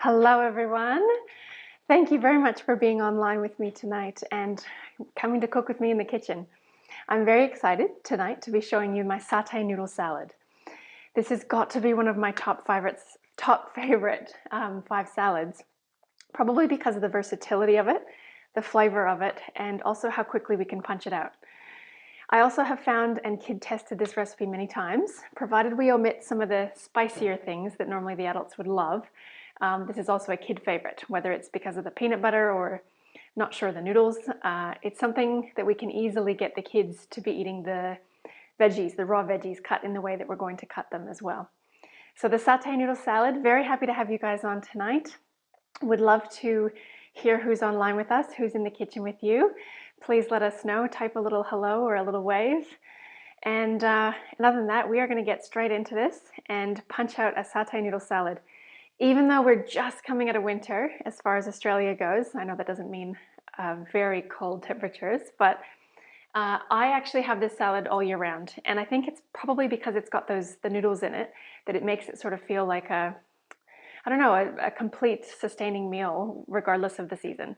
Hello everyone. Thank you very much for being online with me tonight and coming to cook with me in the kitchen. I'm very excited tonight to be showing you my satay noodle salad. This has got to be one of my top favorite 5 salads, probably because of the versatility of it, the flavor of it, and also how quickly we can punch it out. I also have found and kid tested this recipe many times, provided we omit some of the spicier things that normally the adults would love. This is also a kid favorite, whether it's because of the peanut butter or not sure the noodles. It's something that we can easily get the kids to be eating the veggies, the raw veggies, cut in the way that we're going to cut them as well. So the satay noodle salad, very happy to have you guys on tonight. Would love to hear who's online with us, who's in the kitchen with you. Please let us know, type a little hello or a little wave. And other than that, we are going to get straight into this and punch out a satay noodle salad. Even though we're just coming out of winter as far as Australia goes, I know that doesn't mean very cold temperatures, but I actually have this salad all year round. And I think it's probably because it's got the noodles in it that it makes it sort of feel like a complete sustaining meal regardless of the season.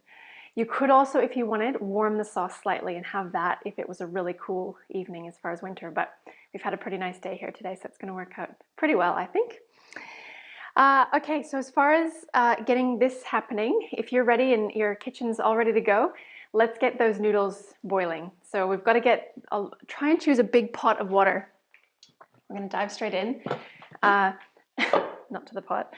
You could also, if you wanted, warm the sauce slightly and have that if it was a really cool evening as far as winter, but we've had a pretty nice day here today, so it's going to work out pretty well, I think. Okay, so as far as getting this happening, if you're ready and your kitchen's all ready to go, let's get those noodles boiling. So we've got to try and choose a big pot of water. We're going to dive straight in, not to the pot.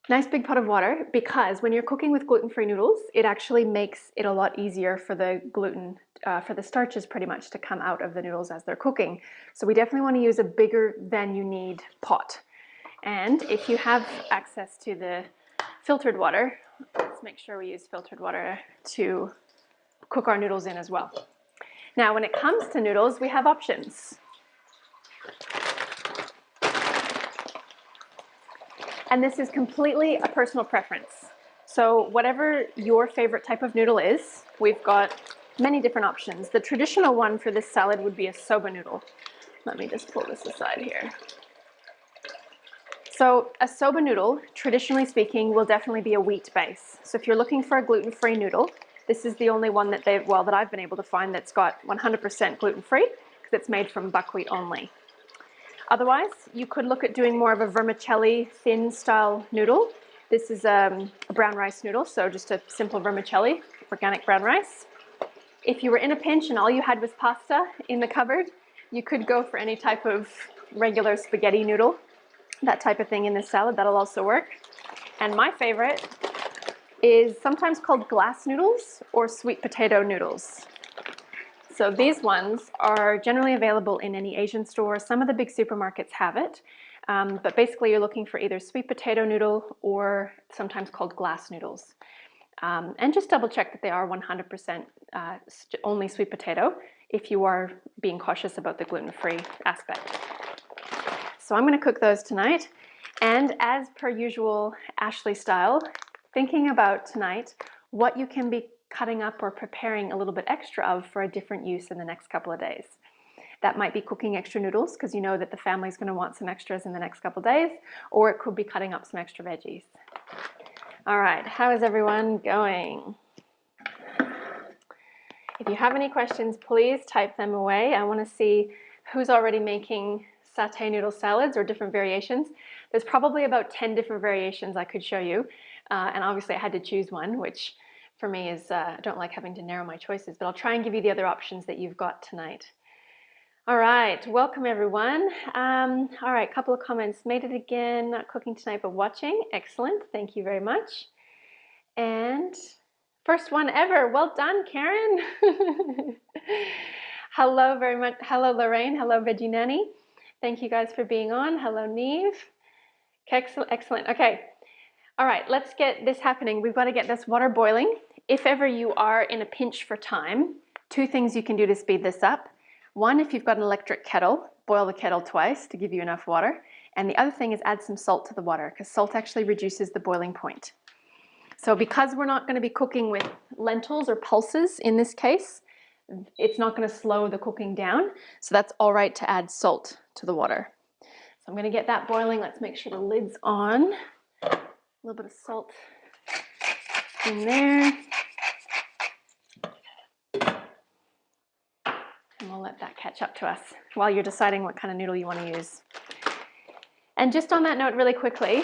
Nice big pot of water, because when you're cooking with gluten-free noodles, it actually makes it a lot easier for the gluten, for the starches pretty much to come out of the noodles as they're cooking. So we definitely want to use a bigger than you need pot. And if you have access to the filtered water, let's make sure we use filtered water to cook our noodles in as well. Now, when it comes to noodles, we have options. And this is completely a personal preference. So whatever your favorite type of noodle is, we've got many different options. The traditional one for this salad would be a soba noodle. Let me just pull this aside here. So a soba noodle, traditionally speaking, will definitely be a wheat base. So if you're looking for a gluten-free noodle, this is the only one that I've been able to find that's got 100% gluten-free, because it's made from buckwheat only. Otherwise, you could look at doing more of a vermicelli thin style noodle. This is a brown rice noodle, so just a simple vermicelli, organic brown rice. If you were in a pinch and all you had was pasta in the cupboard, you could go for any type of regular spaghetti noodle. That type of thing in this salad, that'll also work. And my favorite is sometimes called glass noodles or sweet potato noodles. So these ones are generally available in any Asian store. Some of the big supermarkets have it, but basically you're looking for either sweet potato noodle or sometimes called glass noodles. And just double check that they are 100% only sweet potato if you are being cautious about the gluten-free aspect. So I'm going to cook those tonight, and as per usual Ashley style, thinking about tonight what you can be cutting up or preparing a little bit extra of for a different use in the next couple of days. That might be cooking extra noodles because you know that the family's going to want some extras in the next couple of days, or it could be cutting up some extra veggies. All right, how is everyone going? If you have any questions, please type them away. I want to see who's already making satay noodle salads or different variations. There's probably about 10 different variations I could show you, and obviously I had to choose one, which for me is, I don't like having to narrow my choices, but I'll try and give you the other options that you've got tonight. All right, welcome everyone. All right, couple of comments. Made it again, not cooking tonight but watching. Excellent, thank you very much. And first one ever, well done, Karen. Hello very much, hello Lorraine, hello Veggie Nanny. Thank you guys for being on. Hello, Neve. Excellent. Okay. All right, let's get this happening. We've got to get this water boiling. If ever you are in a pinch for time, 2 things you can do to speed this up. One, if you've got an electric kettle, boil the kettle twice to give you enough water. And the other thing is add some salt to the water, because salt actually reduces the boiling point. So because we're not going to be cooking with lentils or pulses in this case, it's not going to slow the cooking down. So that's all right to add salt to the water. So I'm going to get that boiling. Let's make sure the lid's on. A little bit of salt in there. And we'll let that catch up to us while you're deciding what kind of noodle you want to use. And just on that note, really quickly,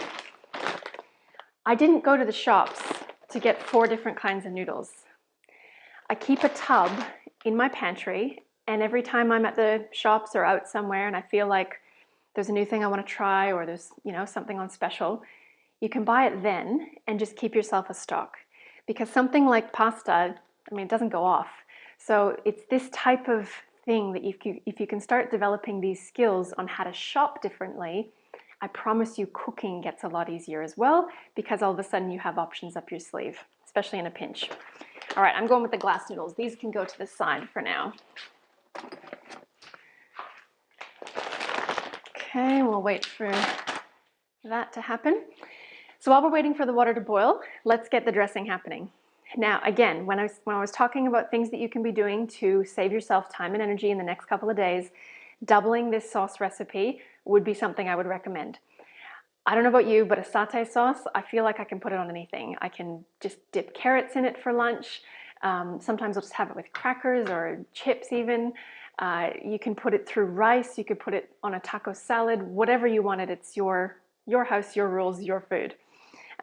I didn't go to the shops to get 4 different kinds of noodles. I keep a tub in my pantry, and every time I'm at the shops or out somewhere and I feel like there's a new thing I want to try, or there's, something on special, you can buy it then and just keep yourself a stock. Because something like pasta, it doesn't go off. So it's this type of thing that if you can start developing these skills on how to shop differently, I promise you cooking gets a lot easier as well, because all of a sudden you have options up your sleeve, especially in a pinch. All right, I'm going with the glass noodles. These can go to the side for now. Okay, we'll wait for that to happen. So while we're waiting for the water to boil, let's get the dressing happening. Now, again, when I was talking about things that you can be doing to save yourself time and energy in the next couple of days, doubling this sauce recipe would be something I would recommend. I don't know about you, but a satay sauce, I feel like I can put it on anything. I can just dip carrots in it for lunch. Sometimes I'll just have it with crackers or chips even. You can put it through rice. You could put it on a taco salad, whatever you wanted. It's your house, your rules, your food.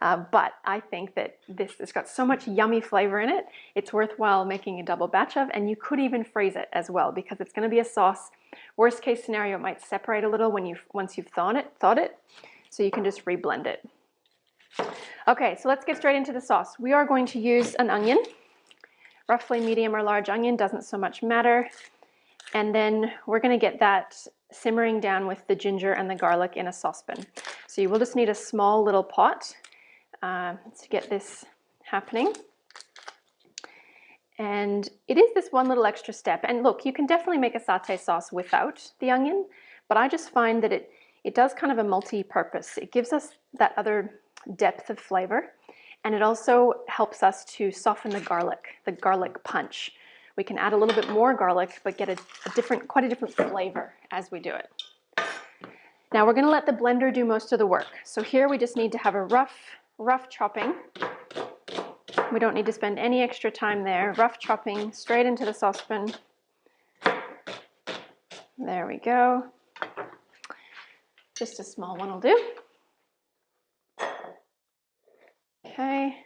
But I think that this has got so much yummy flavor in it, it's worthwhile making a double batch of, and you could even freeze it as well, because it's going to be a sauce. Worst case scenario, it might separate a little once you've thawed it, so you can just reblend it. Okay, so let's get straight into the sauce. We are going to use an onion, roughly medium or large onion, doesn't so much matter. And then we're going to get that simmering down with the ginger and the garlic in a saucepan. So you will just need a small little pot to get this happening. And it is this one little extra step. And look, you can definitely make a satay sauce without the onion, but I just find that it does kind of a multi-purpose. It gives us that other depth of flavor, and it also helps us to soften the garlic punch. We can add a little bit more garlic, but get quite a different flavor as we do it. Now we're going to let the blender do most of the work. So here we just need to have a rough chopping. We don't need to spend any extra time there. Rough chopping straight into the saucepan. There we go. Just a small one will do. Okay.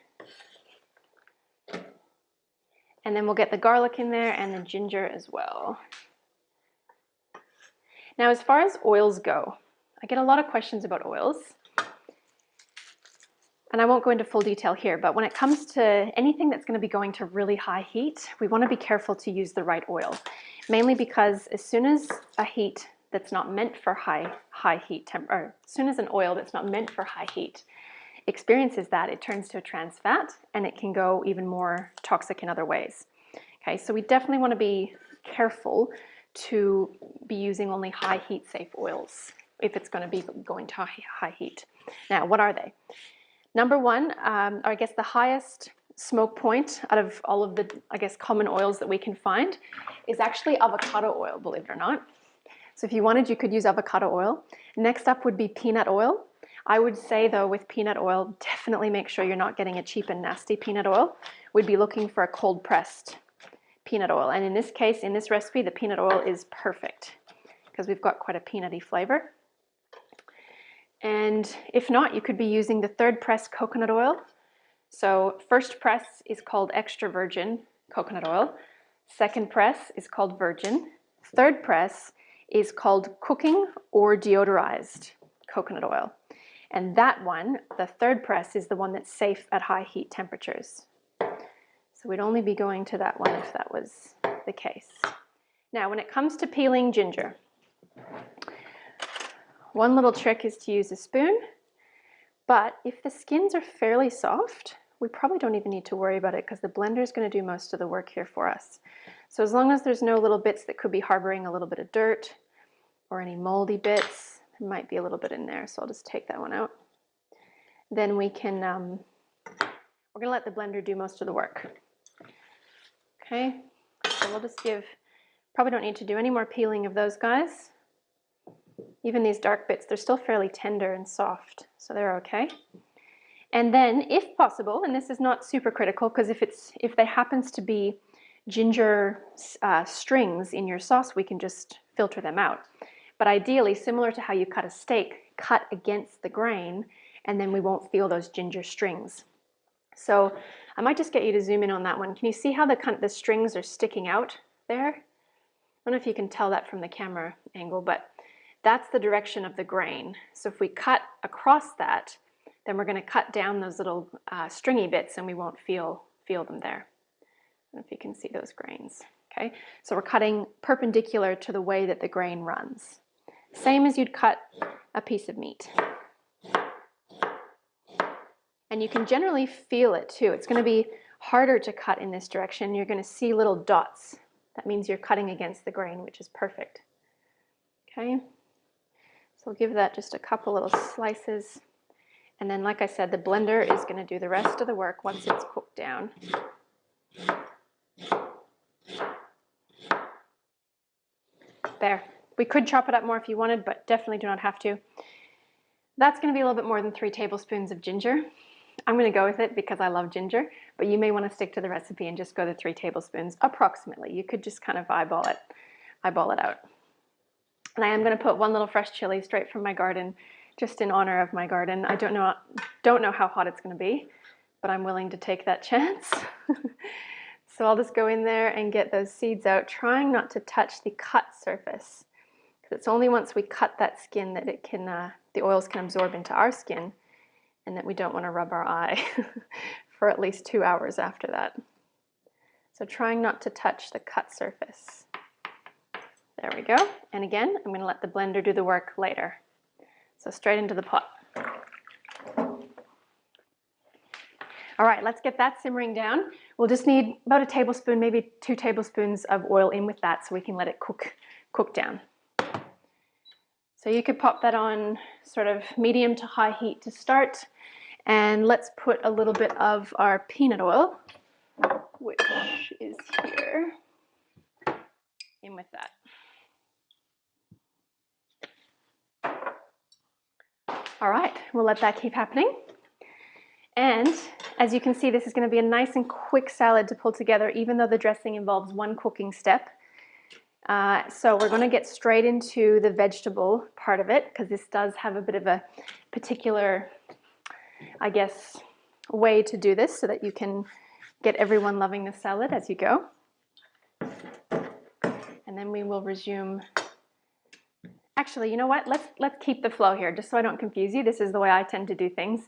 And then we'll get the garlic in there and the ginger as well. Now, as far as oils go, I get a lot of questions about oils. And I won't go into full detail here, but when it comes to anything that's going to be going to really high heat, we want to be careful to use the right oil. Mainly because as soon as a heat that's not meant for high heat, as soon as an oil that's not meant for high heat experiences that, it turns to a trans fat, and it can go even more toxic in other ways. Okay, so we definitely want to be careful to be using only high heat safe oils if it's going to be going to high heat. Now, what are they? Number one, or I guess the highest smoke point out of all of the, common oils that we can find is actually avocado oil, believe it or not. So if you wanted, you could use avocado oil. Next up would be peanut oil. I would say though, with peanut oil, definitely make sure you're not getting a cheap and nasty peanut oil. We'd be looking for a cold pressed peanut oil. And in this case, in this recipe, the peanut oil is perfect because we've got quite a peanutty flavor. And if not, you could be using the third press coconut oil. So first press is called extra virgin coconut oil. Second press is called virgin. Third press is called cooking or deodorized coconut oil. And that one, the third press, is the one that's safe at high heat temperatures. So we'd only be going to that one if that was the case. Now, when it comes to peeling ginger, one little trick is to use a spoon, but if the skins are fairly soft, we probably don't even need to worry about it because the blender is going to do most of the work here for us. So as long as there's no little bits that could be harboring a little bit of dirt or any moldy bits, there might be a little bit in there, so I'll just take that one out. Then we can, we're going to let the blender do most of the work. Okay, so we'll just probably don't need to do any more peeling of those guys. Even these dark bits, they're still fairly tender and soft, so they're okay. And then, if possible, and this is not super critical, because if there happens to be ginger strings in your sauce, we can just filter them out. But ideally, similar to how you cut a steak, cut against the grain, and then we won't feel those ginger strings. So I might just get you to zoom in on that one. Can you see how the strings are sticking out there? I don't know if you can tell that from the camera angle, but that's the direction of the grain. So if we cut across that, then we're going to cut down those little stringy bits and we won't feel them there. I don't know if you can see those grains. Okay, so we're cutting perpendicular to the way that the grain runs. Same as you'd cut a piece of meat. And you can generally feel it too. It's going to be harder to cut in this direction. You're going to see little dots. That means you're cutting against the grain, which is perfect. Okay, so we'll give that just a couple little slices. And then, like I said, the blender is going to do the rest of the work once it's cooked down. There. We could chop it up more if you wanted, but definitely do not have to. That's going to be a little bit more than 3 tablespoons of ginger. I'm going to go with it because I love ginger, but you may want to stick to the recipe and just go to 3 tablespoons approximately. You could just kind of eyeball it out. And I am going to put 1 little fresh chili straight from my garden, just in honor of my garden. I don't know how hot it's going to be, but I'm willing to take that chance. So I'll just go in there and get those seeds out, trying not to touch the cut surface, because it's only once we cut that skin that it can, the oils can absorb into our skin, and that we don't want to rub our eye for at least 2 hours after that. So trying not to touch the cut surface. There we go. And again, I'm going to let the blender do the work later. So straight into the pot. All right, let's get that simmering down. We'll just need about a tablespoon, maybe 2 tablespoons of oil in with that so we can let it cook down. So you could pop that on sort of medium to high heat to start. And let's put a little bit of our peanut oil, which is here, in with that. All right, we'll let that keep happening. And as you can see, this is going to be a nice and quick salad to pull together, even though the dressing involves 1 cooking step. So we're going to get straight into the vegetable part of it, because this does have a bit of a particular, I guess, way to do this so that you can get everyone loving the salad as you go. And then we will resume. Actually, you know what? Let's keep the flow here, just so I don't confuse you. This is the way I tend to do things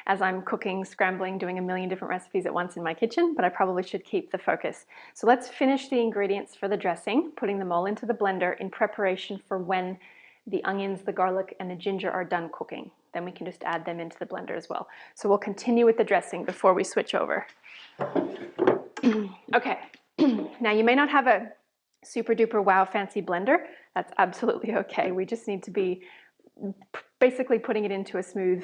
as I'm cooking, scrambling, doing a million different recipes at once in my kitchen, but I probably should keep the focus. So let's finish the ingredients for the dressing, putting them all into the blender in preparation for when the onions, the garlic, and the ginger are done cooking. Then we can just add them into the blender as well. So we'll continue with the dressing before we switch over. Okay, now you may not have a super duper wow fancy blender. That's absolutely okay. We just need to be basically putting it into a smooth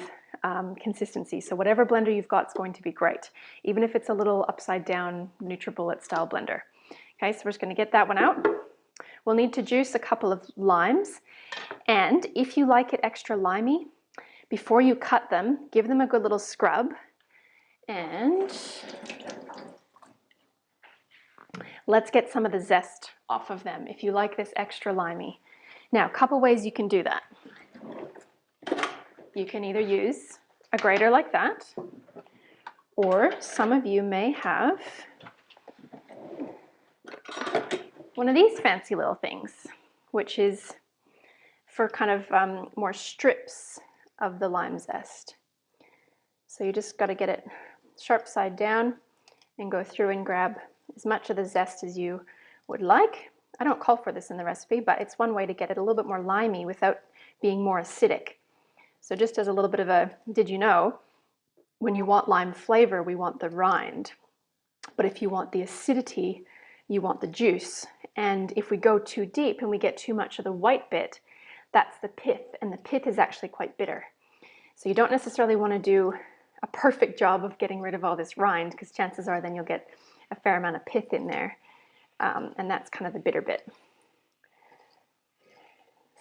consistency. So whatever blender you've got is going to be great, even if it's a little upside down NutriBullet style blender. Okay, so we're just going to get that one out. We'll need to juice a couple of limes, and if you like it extra limey, before you cut them, give them a good little scrub, and let's get some of the zest off of them if you like this extra limey. Now, a couple ways you can do that. You can either use a grater like that, or some of you may have one of these fancy little things, which is for kind of more strips of the lime zest. So you just got to get it sharp side down and go through and grab as much of the zest as you would like. I don't call for this in the recipe, but it's one way to get it a little bit more limey without being more acidic. So just as a little bit of a, did you know, when you want lime flavor, we want the rind. But if you want the acidity, you want the juice. And if we go too deep and we get too much of the white bit, that's the pith, and the pith is actually quite bitter. So you don't necessarily want to do a perfect job of getting rid of all this rind, because chances are then you'll get a fair amount of pith in there. And that's kind of the bitter bit.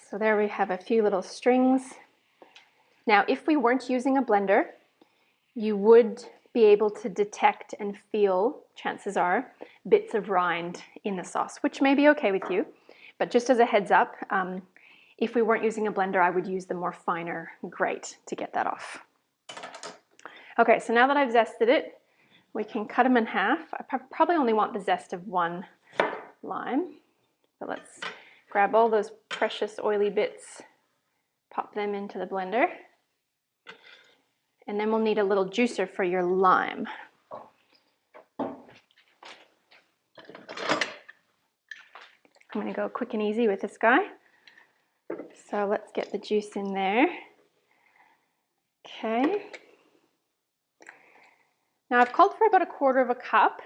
So there we have a few little strings. Now, if we weren't using a blender, you would be able to detect and feel, chances are, bits of rind in the sauce, which may be okay with you. But just as a heads up, if we weren't using a blender, I would use the more finer grate to get that off. Okay, so now that I've zested it, we can cut them in half. I probably only want the zest of one lime, but let's grab all those precious oily bits, pop them into the blender. And then we'll need a little juicer for your lime. I'm going to go quick and easy with this guy. So let's get the juice in there. Okay. Now I've called for about 1/4 cup.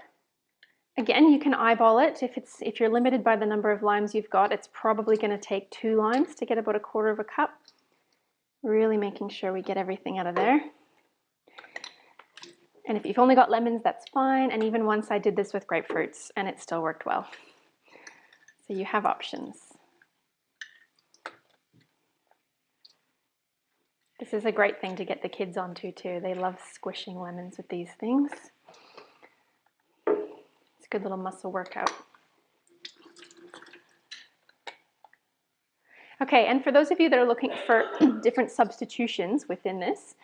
Again, you can eyeball it. If you're limited by the number of limes you've got, it's probably going to take 2 limes to get about 1/4 cup. Really making sure we get everything out of there. And if you've only got lemons, that's fine. And even once I did this with grapefruits and it still worked well. So you have options. This is a great thing to get the kids onto too. They love squishing lemons with these things. It's a good little muscle workout. Okay, and for those of you that are looking for different substitutions within this,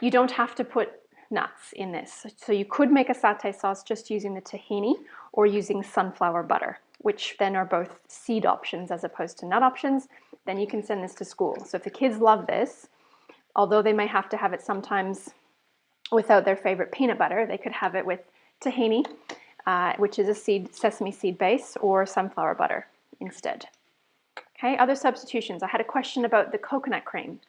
you don't have to put nuts in this. So you could make a satay sauce just using the tahini or using sunflower butter, which then are both seed options as opposed to nut options. Then you can send this to school. So if the kids love this, although they may have to have it sometimes without their favorite peanut butter, they could have it with tahini, which is a sesame seed base, or sunflower butter instead. Okay, other substitutions. I had a question about the coconut cream.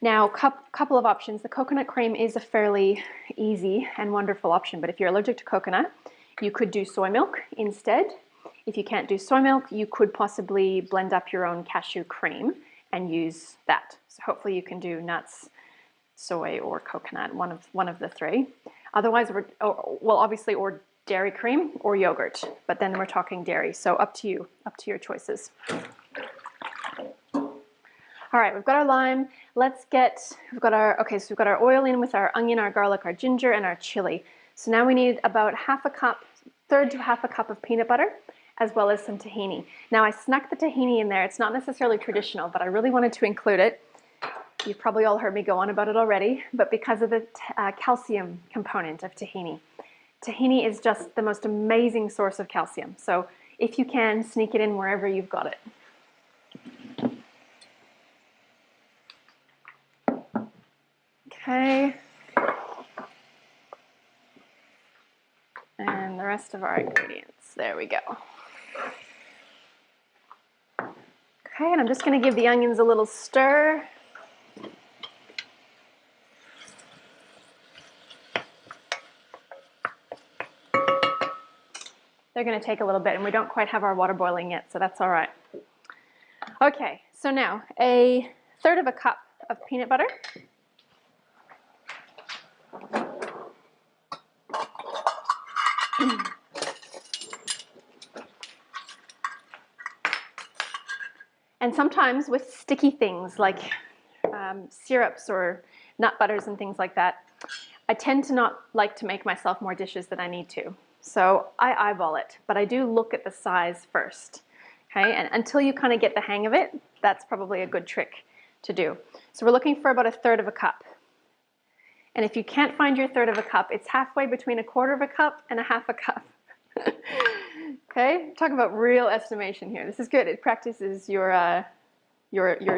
Now, couple of options. The coconut cream is a fairly easy and wonderful option, but if you're allergic to coconut, you could do soy milk instead. If you can't do soy milk, you could possibly blend up your own cashew cream and use that. So hopefully you can do nuts, soy, or coconut, one of the 3. Otherwise, obviously, or dairy cream or yogurt, but then we're talking dairy, so up to you, up to your choices. All right, we've got our lime. We've got our oil in with our onion, our garlic, our ginger, and our chili. So now we need about 1/2 cup, 1/3 to 1/2 cup of peanut butter, as well as some tahini. Now I snuck the tahini in there. It's not necessarily traditional, but I really wanted to include it. You've probably all heard me go on about it already, but because of the calcium component of tahini. Tahini is just the most amazing source of calcium. So if you can, sneak it in wherever you've got it. Okay. And the rest of our ingredients. There we go. Okay, and I'm just going to give the onions a little stir. They're going to take a little bit, and we don't quite have our water boiling yet, so that's all right. Okay, so now 1/3 cup of peanut butter. And sometimes with sticky things like syrups or nut butters and things like that, I tend to not like to make myself more dishes than I need to. So I eyeball it, but I do look at the size first. Okay, and until you kind of get the hang of it, that's probably a good trick to do. So we're looking for about 1/3 cup. And if you can't find your 1/3 cup, it's halfway between 1/4 cup and 1/2 cup. Okay, talk about real estimation here. This is good. It practices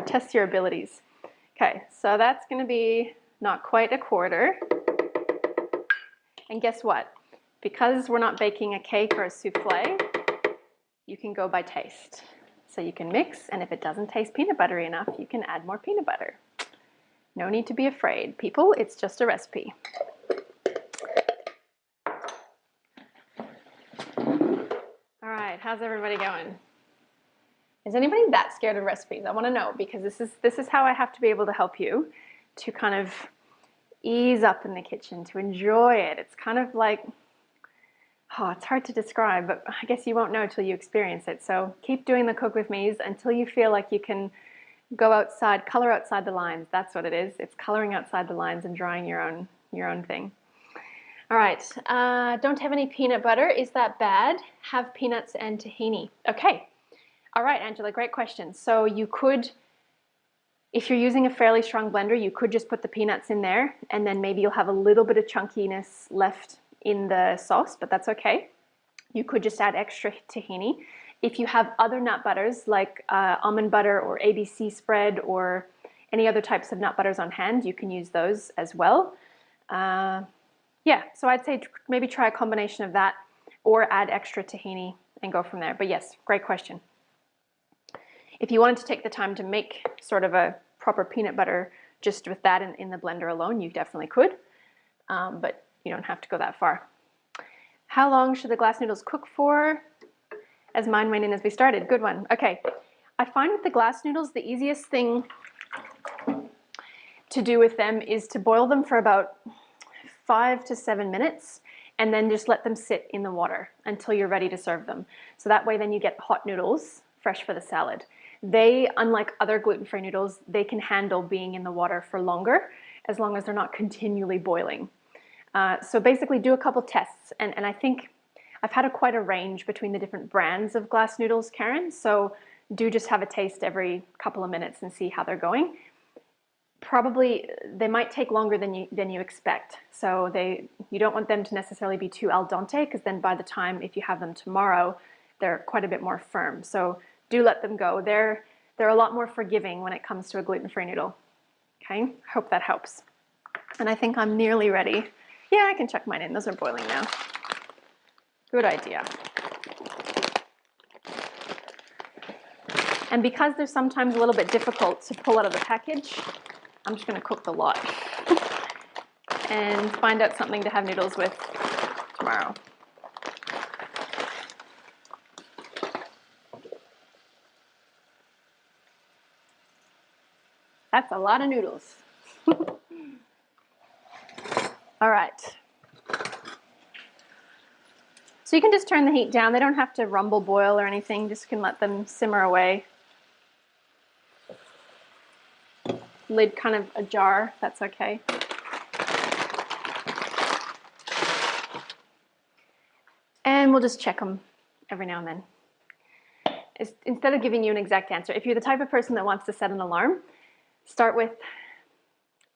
tests your abilities. Okay, so that's going to be not quite 1/4. And guess what? Because we're not baking a cake or a souffle, you can go by taste. So you can mix, and if it doesn't taste peanut buttery enough, you can add more peanut butter. No need to be afraid. People, it's just a recipe. All right, how's everybody going? Is anybody that scared of recipes? I want to know, because this is how I have to be able to help you to kind of ease up in the kitchen, to enjoy it. It's kind of like, oh, it's hard to describe, but I guess you won't know till you experience it. So keep doing the cook with me's until you feel like you can Go outside, color outside the lines. That's what it is. It's coloring outside the lines and drawing your own thing. All right, don't have any peanut butter. Is that bad? Have peanuts and tahini. Okay. All right, Angela, great question. So you could, if you're using a fairly strong blender, you could just put the peanuts in there and then maybe you'll have a little bit of chunkiness left in the sauce, but that's okay. You could just add extra tahini. If you have other nut butters like almond butter or ABC spread or any other types of nut butters on hand, you can use those as well. Yeah, so I'd say maybe try a combination of that or add extra tahini and go from there. But yes, great question. If you wanted to take the time to make sort of a proper peanut butter just with that in the blender alone, you definitely could, but you don't have to go that far. How long should the glass noodles cook for? As mine went in as we started. Good one. Okay. I find with the glass noodles, the easiest thing to do with them is to boil them for about 5 to 7 minutes and then just let them sit in the water until you're ready to serve them. So that way then you get hot noodles fresh for the salad. They, unlike other gluten-free noodles, they can handle being in the water for longer as long as they're not continually boiling. So basically do a couple tests, and I think I've had quite a range between the different brands of glass noodles, Karen, so do just have a taste every couple of minutes and see how they're going. Probably they might take longer than you expect, so you don't want them to necessarily be too al dente, because then by the time, if you have them tomorrow, they're quite a bit more firm. So do let them go. They're a lot more forgiving when it comes to a gluten-free noodle. Okay, hope that helps. And I think I'm nearly ready. Yeah, I can chuck mine in. Those are boiling now. Good idea. And because they're sometimes a little bit difficult to pull out of the package, I'm just going to cook the lot and find out something to have noodles with tomorrow. That's a lot of noodles. All right. So you can just turn the heat down. They don't have to rumble boil or anything. Just can let them simmer away. Lid kind of ajar, that's okay. And we'll just check them every now and then. Instead of giving you an exact answer, if you're the type of person that wants to set an alarm, start with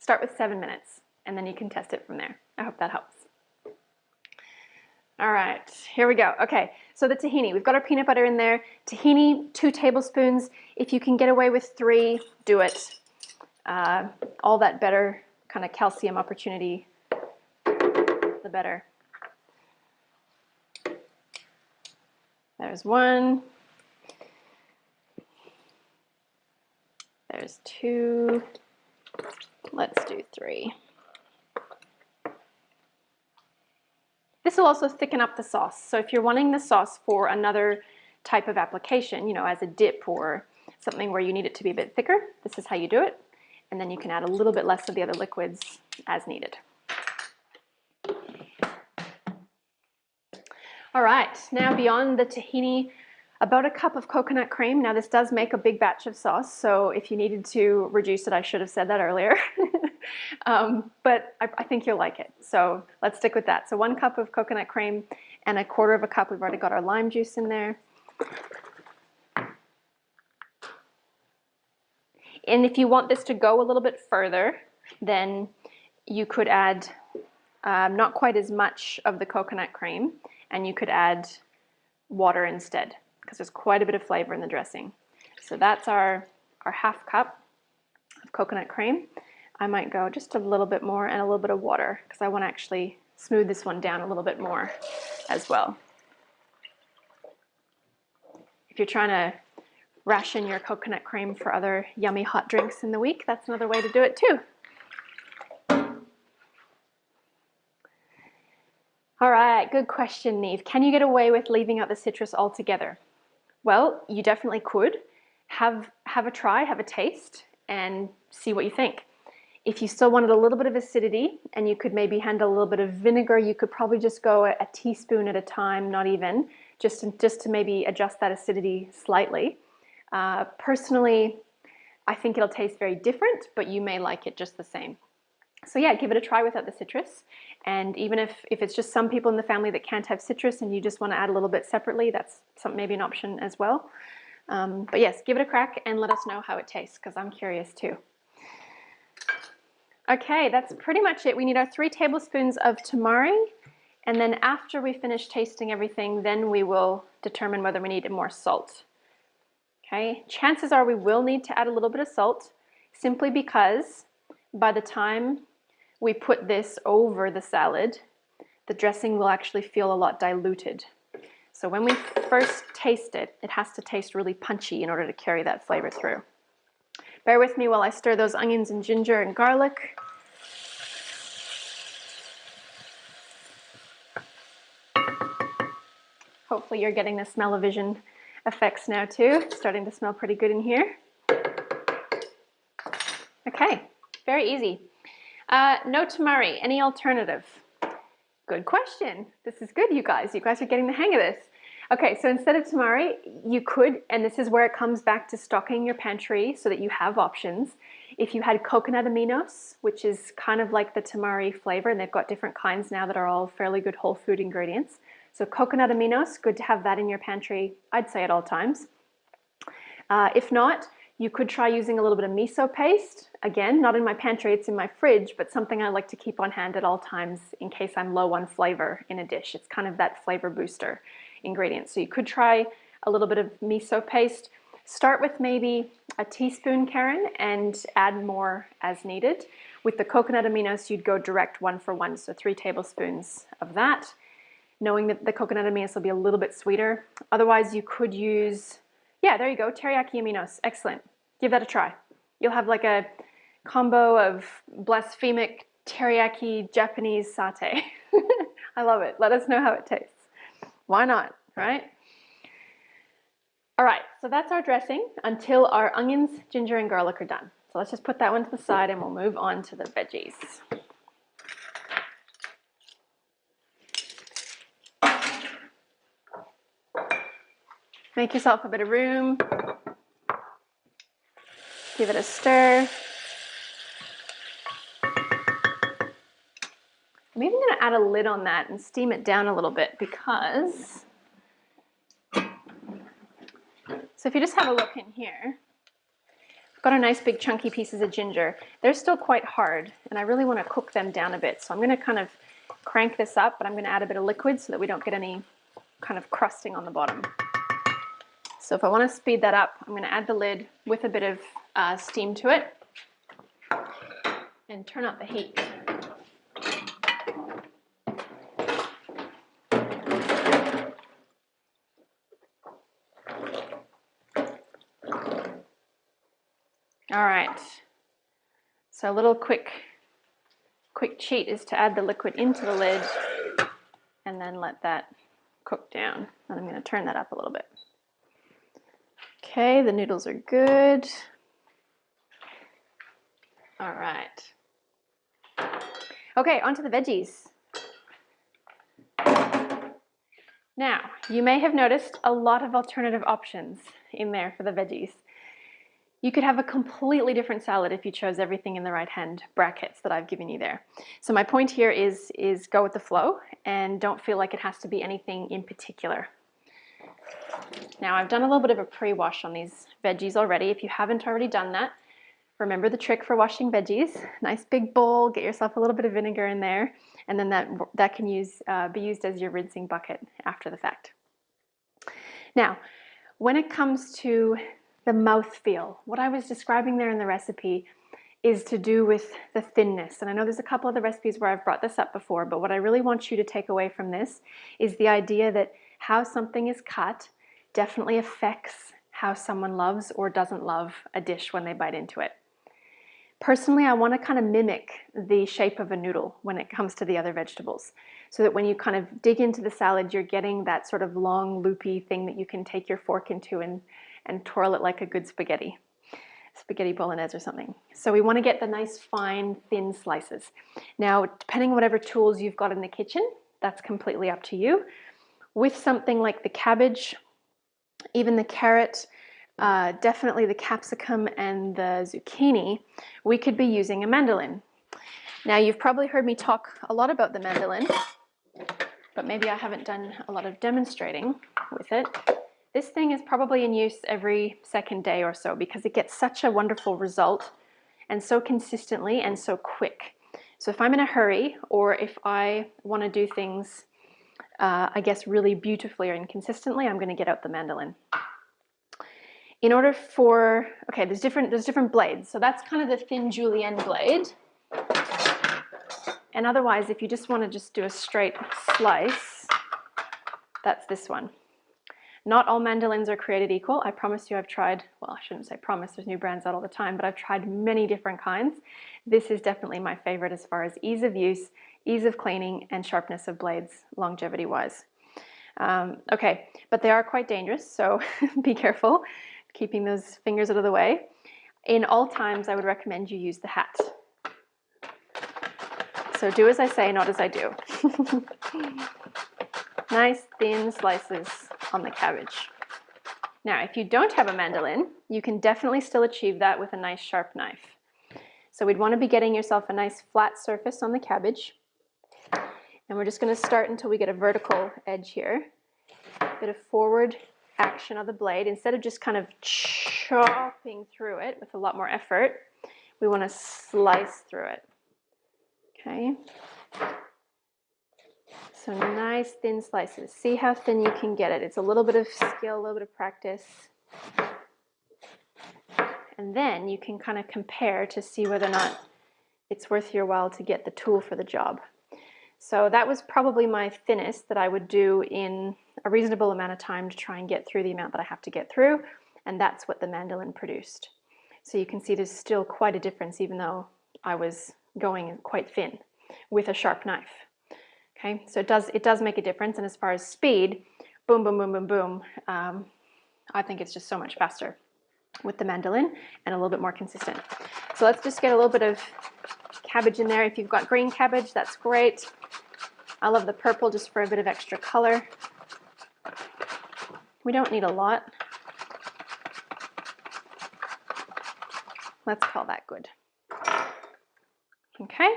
7 minutes, and then you can test it from there. I hope that helps. All right, here we go. Okay, so the tahini, we've got our peanut butter in there. Tahini, 2 tablespoons. If you can get away with 3, do it. All that better kind of calcium opportunity, the better. There's 1. There's 2. Let's do 3. This will also thicken up the sauce. So if you're wanting the sauce for another type of application, you know, as a dip or something where you need it to be a bit thicker, this is how you do it. And then you can add a little bit less of the other liquids as needed. All right, now beyond the tahini, about a cup of coconut cream. Now this does make a big batch of sauce, so if you needed to reduce it, I should have said that earlier. But I think you'll like it, so let's stick with that. So 1 cup of coconut cream and 1/4 cup, we've already got our lime juice in there. And if you want this to go a little bit further, then you could add not quite as much of the coconut cream, and you could add water instead, because there's quite a bit of flavor in the dressing. So that's our 1/2 cup of coconut cream. I might go just a little bit more and a little bit of water, because I want to actually smooth this one down a little bit more as well. If you're trying to ration your coconut cream for other yummy hot drinks in the week, that's another way to do it too. All right, good question, Neve. Can you get away with leaving out the citrus altogether? Well, you definitely could. Have a try, have a taste, and see what you think. If you still wanted a little bit of acidity and you could maybe handle a little bit of vinegar, you could probably just go a teaspoon at a time, not even, just to maybe adjust that acidity slightly. Personally, I think it'll taste very different, but you may like it just the same. So yeah, give it a try without the citrus. And even if it's just some people in the family that can't have citrus and you just want to add a little bit separately, that's maybe an option as well. But yes, give it a crack and let us know how it tastes, because I'm curious too. Okay, that's pretty much it. We need our 3 tablespoons of tamari. And then after we finish tasting everything, then we will determine whether we need more salt. Okay, chances are we will need to add a little bit of salt, simply because by the time we put this over the salad, the dressing will actually feel a lot diluted. So when we first taste it, it has to taste really punchy in order to carry that flavor through. Bear with me while I stir those onions and ginger and garlic. Hopefully you're getting the smell-o-vision effects now too. It's starting to smell pretty good in here. Okay, very easy. No tamari, any alternative? Good question. This is good, you guys. You guys are getting the hang of this. Okay, so instead of tamari, you could, and this is where it comes back to stocking your pantry so that you have options. If you had coconut aminos, which is kind of like the tamari flavor, and they've got different kinds now that are all fairly good whole food ingredients. So coconut aminos, good to have that in your pantry, I'd say at all times. If not, you could try using a little bit of miso paste. Again, not in my pantry, it's in my fridge, but something I like to keep on hand at all times in case I'm low on flavor in a dish. It's kind of that flavor booster ingredient. So you could try a little bit of miso paste. Start with maybe a teaspoon, Karen, and add more as needed. With the coconut aminos, you'd go direct 1 for 1, so 3 tablespoons of that, knowing that the coconut aminos will be a little bit sweeter. Otherwise, you could use, yeah, there you go, teriyaki aminos. Excellent. Give that a try. You'll have like a combo of blasphemic teriyaki Japanese satay. I love it. Let us know how it tastes. Why not, right? All right, so that's our dressing until our onions, ginger, and garlic are done. So let's just put that one to the side and we'll move on to the veggies. Make yourself a bit of room. Give it a stir. I'm even going to add a lid on that and steam it down a little bit because, so if you just have a look in here, I've got a nice big chunky pieces of ginger. They're still quite hard and I really want to cook them down a bit. So I'm going to kind of crank this up, but I'm going to add a bit of liquid so that we don't get any kind of crusting on the bottom. So if I want to speed that up, I'm going to add the lid with a bit of steam to it and turn up the heat. All right, so a little quick cheat is to add the liquid into the lid and then let that cook down. And I'm going to turn that up a little bit. Okay, the noodles are good. All right. Okay, onto the veggies. Now, you may have noticed a lot of alternative options in there for the veggies. You could have a completely different salad if you chose everything in the right-hand brackets that I've given you there. So my point here is go with the flow and don't feel like it has to be anything in particular. Now I've done a little bit of a pre-wash on these veggies already. If you haven't already done that, remember the trick for washing veggies. Nice big bowl, get yourself a little bit of vinegar in there, and then that can be used as your rinsing bucket after the fact. Now, when it comes to the mouthfeel, what I was describing there in the recipe is to do with the thinness. And I know there's a couple other recipes where I've brought this up before, but what I really want you to take away from this is the idea that how something is cut definitely affects how someone loves or doesn't love a dish when they bite into it. Personally, I want to kind of mimic the shape of a noodle when it comes to the other vegetables, so that when you kind of dig into the salad, you're getting that sort of long, loopy thing that you can take your fork into and twirl it like a good spaghetti bolognese or something. So we want to get the nice, fine, thin slices. Now, depending on whatever tools you've got in the kitchen, that's completely up to you. With something like the cabbage, even the carrot, definitely the capsicum and the zucchini, we could be using a mandolin. Now, you've probably heard me talk a lot about the mandolin, but maybe I haven't done a lot of demonstrating with it. This thing is probably in use every second day or so because it gets such a wonderful result and so consistently and so quick. So if I'm in a hurry or if I want to do things, I guess, really beautifully and consistently, I'm going to get out the mandolin. In order for, okay, there's different blades. So that's kind of the thin julienne blade. And otherwise, if you just want to just do a straight slice, that's this one. Not all mandolins are created equal. I promise you I've tried, well, I shouldn't say promise, there's new brands out all the time, but I've tried many different kinds. This is definitely my favorite as far as ease of use, ease of cleaning, and sharpness of blades, longevity-wise. Okay, but they are quite dangerous, so be careful keeping those fingers out of the way. In all times, I would recommend you use the hat. So do as I say, not as I do. Nice thin slices on the cabbage. Now, if you don't have a mandolin, you can definitely still achieve that with a nice sharp knife. So we'd want to be getting yourself a nice flat surface on the cabbage. And we're just going to start until we get a vertical edge here. A bit of forward action of the blade. Instead of just kind of chopping through it with a lot more effort, we want to slice through it. Okay. So nice thin slices. See how thin you can get it. It's a little bit of skill, a little bit of practice. And then you can kind of compare to see whether or not it's worth your while to get the tool for the job. So that was probably my thinnest that I would do in a reasonable amount of time to try and get through the amount that I have to get through. And that's what the mandolin produced. So you can see there's still quite a difference even though I was going quite thin with a sharp knife. Okay, so it does make a difference, and as far as speed, boom, boom, boom, boom, boom, I think it's just so much faster with the mandolin and a little bit more consistent. So let's just get a little bit of cabbage in there. If you've got green cabbage, that's great. I love the purple just for a bit of extra color. We don't need a lot. Let's call that good. Okay.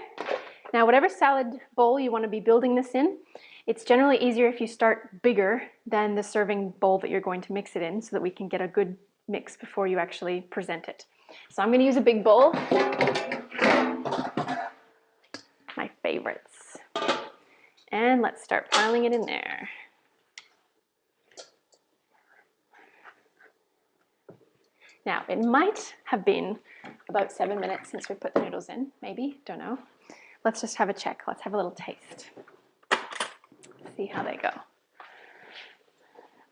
Now, whatever salad bowl you want to be building this in, it's generally easier if you start bigger than the serving bowl that you're going to mix it in so that we can get a good mix before you actually present it. So I'm going to use a big bowl. My favorites. And let's start piling it in there. Now, it might have been about 7 minutes since we put the noodles in, maybe, don't know. Let's just have a check. Let's have a little taste. See how they go.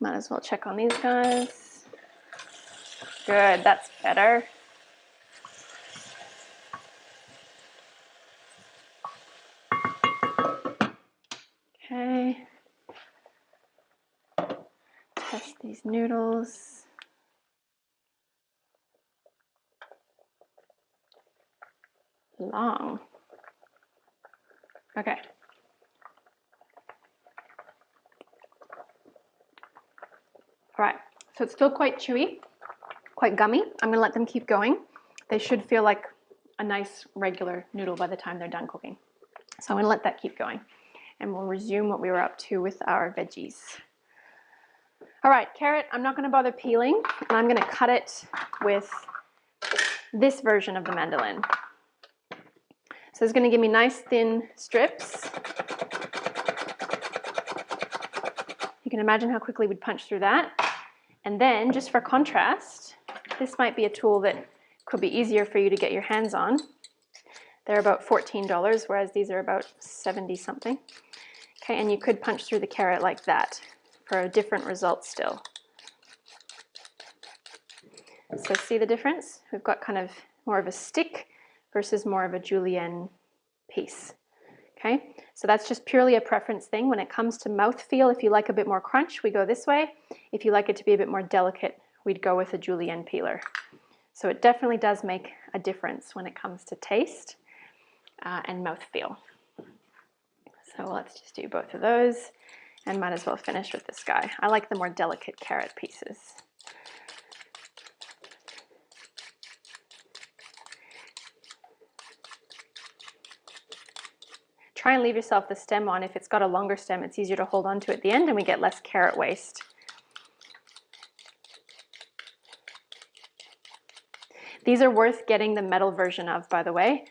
Might as well check on these guys. Good, that's better. Okay. Test these noodles. Long. Okay. All right, so it's still quite chewy, quite gummy. I'm gonna let them keep going. They should feel like a nice regular noodle by the time they're done cooking. So I'm gonna let that keep going and we'll resume what we were up to with our veggies. All right, carrot, I'm not gonna bother peeling and I'm gonna cut it with this version of the mandolin. So it's going to give me nice thin strips. You can imagine how quickly we'd punch through that. And then, just for contrast, this might be a tool that could be easier for you to get your hands on. They're about $14, whereas these are about 70 something. Okay, and you could punch through the carrot like that for a different result still. So see the difference? We've got kind of more of a stick versus more of a julienne piece. Okay, so that's just purely a preference thing. When it comes to mouthfeel, if you like a bit more crunch, we go this way. If you like it to be a bit more delicate, we'd go with a julienne peeler. So it definitely does make a difference when it comes to taste and mouthfeel. So let's just do both of those and might as well finish with this guy. I like the more delicate carrot pieces. Try and leave yourself the stem on. If it's got a longer stem, it's easier to hold on to at the end and we get less carrot waste. These are worth getting the metal version of, by the way.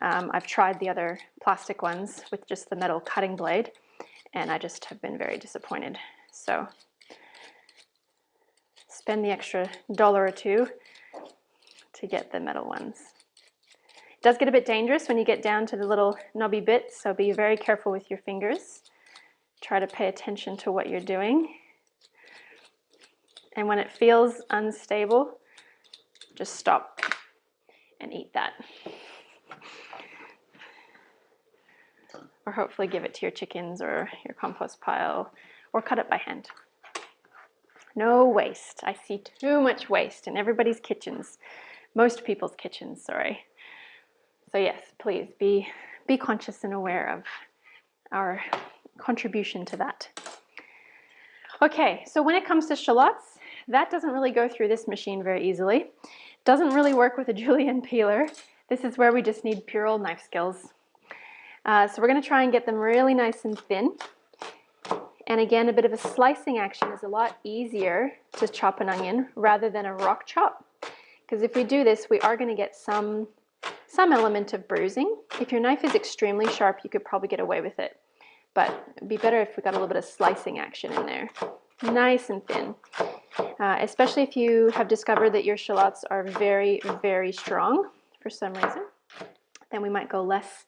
I've tried the other plastic ones with just the metal cutting blade, and I just have been very disappointed. So spend the extra $1 or $2 to get the metal ones. It does get a bit dangerous when you get down to the little knobby bits, so be very careful with your fingers. Try to pay attention to what you're doing. And when it feels unstable, just stop and eat that. Or hopefully give it to your chickens or your compost pile, or cut it by hand. No waste. I see too much waste in everybody's kitchens. Most people's kitchens, sorry. So yes, please be conscious and aware of our contribution to that. Okay, so when it comes to shallots, that doesn't really go through this machine very easily. Doesn't really work with a julienne peeler. This is where we just need pure old knife skills. So we're going to try and get them really nice and thin. And again, a bit of a slicing action is a lot easier to chop an onion rather than a rock chop. Because if we do this, we are going to get some element of bruising. If your knife is extremely sharp, you could probably get away with it. But it'd be better if we got a little bit of slicing action in there. Nice and thin. Especially if you have discovered that your shallots are very, very strong for some reason. Then we might go less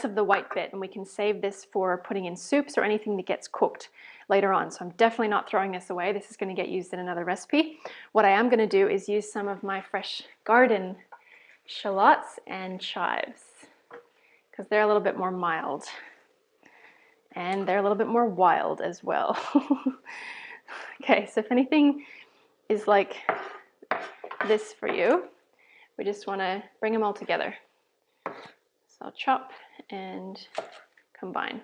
of the white bit, and we can save this for putting in soups or anything that gets cooked later on. So I'm definitely not throwing this away. This is going to get used in another recipe. What I am going to do is use some of my fresh garden shallots and chives because they're a little bit more mild. And they're a little bit more wild as well. Okay, so if anything is like this for you, we just want to bring them all together. So I'll chop and combine.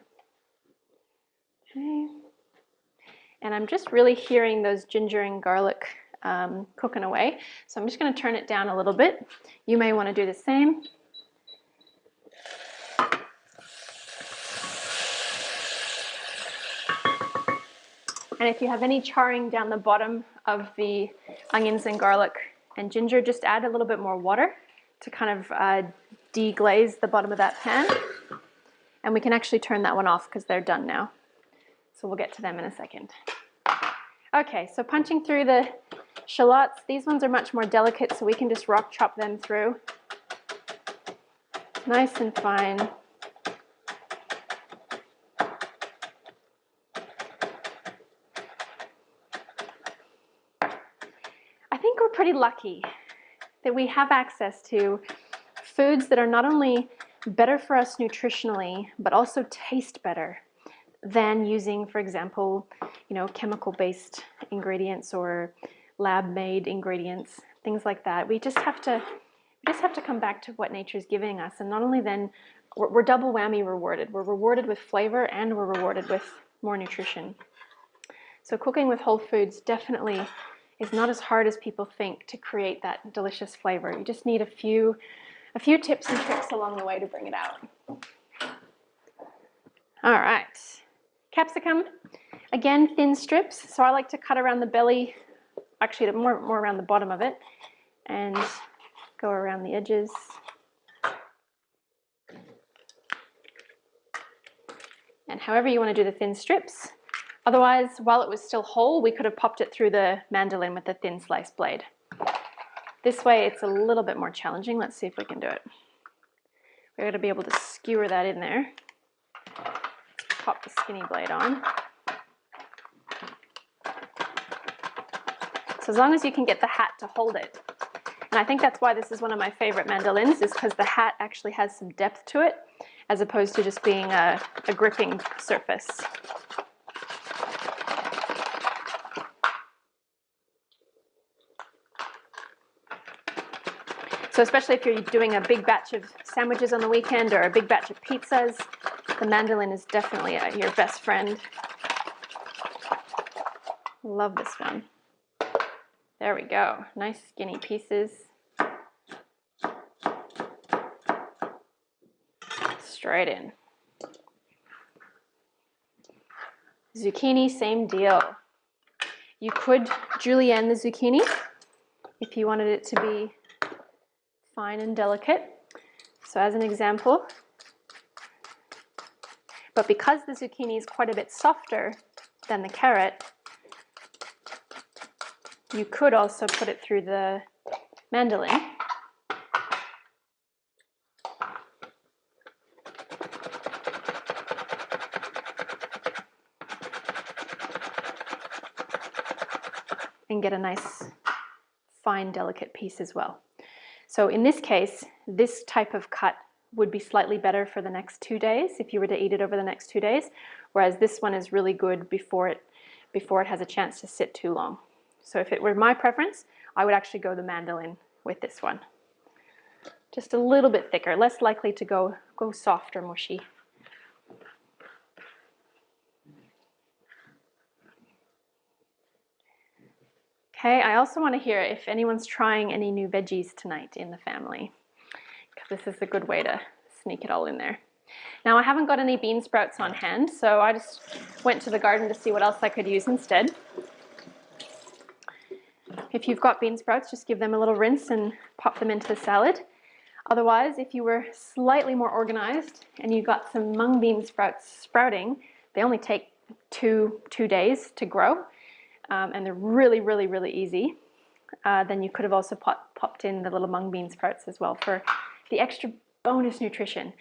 Okay. And I'm just really hearing those ginger and garlic cooking away. So I'm just going to turn it down a little bit. You may want to do the same. And if you have any charring down the bottom of the onions and garlic and ginger, just add a little bit more water to kind of deglaze the bottom of that pan. And we can actually turn that one off because they're done now. So we'll get to them in a second. Okay, so punching through the shallots, these ones are much more delicate, so we can just rock chop them through. Nice and fine. I think we're pretty lucky that we have access to foods that are not only better for us nutritionally, but also taste better than using, for example, chemical-based ingredients or lab-made ingredients, things like that. We just have to come back to what nature's giving us, and not only then, we're double whammy rewarded. We're rewarded with flavor and we're rewarded with more nutrition. So cooking with whole foods definitely is not as hard as people think to create that delicious flavor. You just need a few tips and tricks along the way to bring it out. All right, capsicum, again, thin strips. So I like to cut around the belly, actually more around the bottom of it, and go around the edges. And however you want to do the thin strips. Otherwise, while it was still whole, we could have popped it through the mandolin with a thin slice blade. This way, it's a little bit more challenging. Let's see if we can do it. We're going to be able to skewer that in there. Pop the skinny blade on. So as long as you can get the hat to hold it. And I think that's why this is one of my favorite mandolins, is because the hat actually has some depth to it, as opposed to just being a gripping surface. So especially if you're doing a big batch of sandwiches on the weekend or a big batch of pizzas, the mandolin is definitely your best friend. Love this one. There we go. Nice skinny pieces. Straight in. Zucchini, same deal. You could julienne the zucchini if you wanted it to be fine and delicate. So as an example, but because the zucchini is quite a bit softer than the carrot, you could also put it through the mandolin. And get a nice, fine, delicate piece as well. So in this case, this type of cut would be slightly better for the next 2 days if you were to eat it over the next 2 days, whereas this one is really good before it has a chance to sit too long. So if it were my preference, I would actually go the mandolin with this one. Just a little bit thicker, less likely to go soft or mushy. Okay, I also want to hear if anyone's trying any new veggies tonight in the family, because this is a good way to sneak it all in there. Now I haven't got any bean sprouts on hand, so I just went to the garden to see what else I could use instead. If you've got bean sprouts, just give them a little rinse and pop them into the salad. Otherwise, if you were slightly more organized and you got some mung bean sprouts sprouting, they only take two days to grow. And they're really, really, really easy. Then you could have also popped in the little mung bean sprouts as well for the extra bonus nutrition.